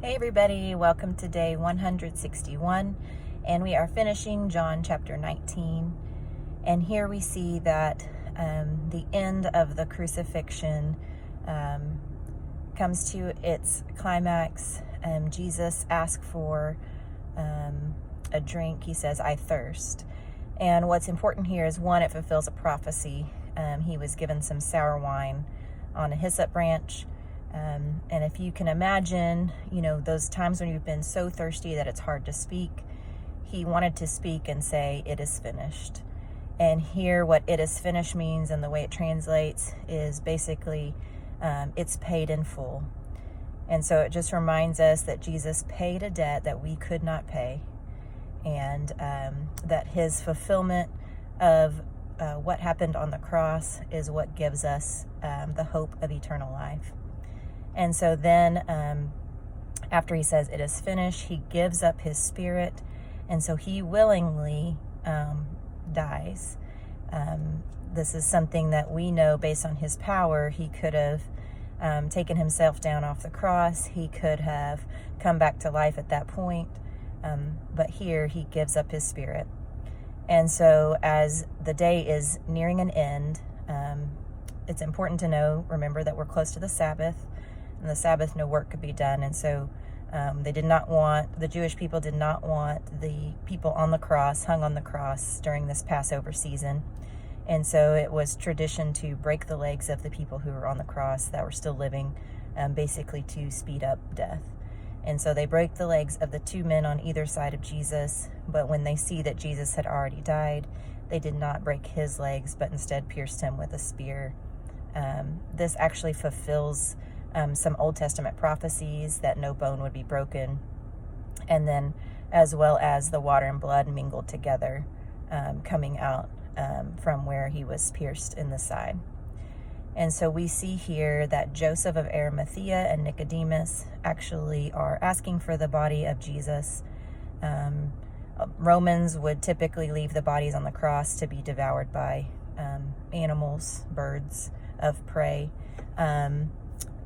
Hey everybody, welcome to day 161, and we are finishing John chapter 19. And here we see that the end of the crucifixion comes to its climax. Jesus asks for a drink. He says, "I thirst." And what's important here is, one, it fulfills a prophecy. He was given some sour wine on a hyssop branch. And if you can imagine, those times when you've been so thirsty that it's hard to speak, he wanted to speak and say, "It is finished." And here, what "it is finished" means, and the way it translates, is basically it's paid in full. And so it just reminds us that Jesus paid a debt that we could not pay, and that his fulfillment of what happened on the cross is what gives us the hope of eternal life. And so then after he says "it is finished," he gives up his spirit. And so he willingly dies. This is something that we know based on his power. He could have taken himself down off the cross. He could have come back to life at that point. But here he gives up his spirit. And so as the day is nearing an end, it's important to remember that we're close to the Sabbath. And the Sabbath, no work could be done. And so the Jewish people did not want the people on the cross, hung on the cross during this Passover season. And so it was tradition to break the legs of the people who were on the cross that were still living, basically to speed up death. And so they break the legs of the two men on either side of Jesus. But when they see that Jesus had already died, they did not break his legs, but instead pierced him with a spear. This actually fulfills some Old Testament prophecies that no bone would be broken, and then as well as the water and blood mingled together, coming out from where he was pierced in the side. And so we see here that Joseph of Arimathea and Nicodemus actually are asking for the body of Jesus. Romans would typically leave the bodies on the cross to be devoured by animals, birds of prey.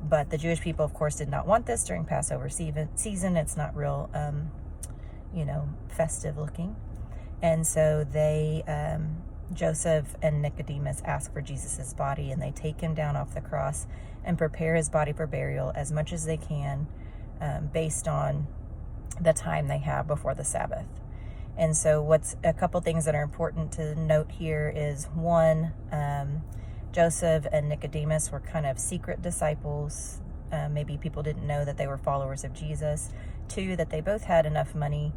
But the Jewish people, of course, did not want this during Passover season. It's not real, festive looking. And so Joseph and Nicodemus ask for Jesus's body, and they take him down off the cross and prepare his body for burial as much as they can, based on the time they have before the Sabbath. And so what's a couple things that are important to note here is, one, Joseph and Nicodemus were kind of secret disciples. Maybe people didn't know that they were followers of Jesus. Two, that they both had enough money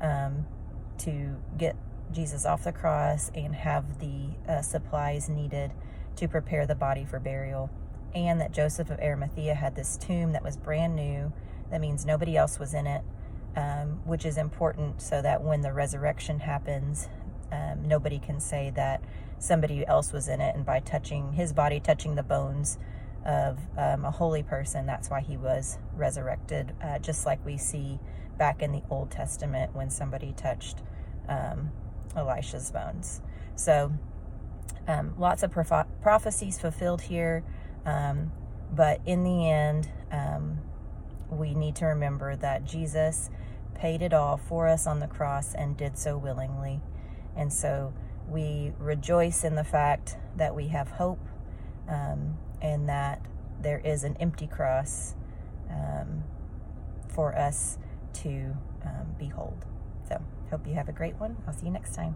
to get Jesus off the cross and have the supplies needed to prepare the body for burial. And that Joseph of Arimathea had this tomb that was brand new. That means nobody else was in it, which is important so that when the resurrection happens, nobody can say that somebody else was in it, and by touching his body, touching the bones of a holy person, that's why he was resurrected, just like we see back in the Old Testament when somebody touched Elisha's bones. So lots of prophecies fulfilled here, but in the end, we need to remember that Jesus paid it all for us on the cross and did so willingly. And so we rejoice in the fact that we have hope, and that there is an empty cross for us to behold. So hope you have a great one. I'll see you next time.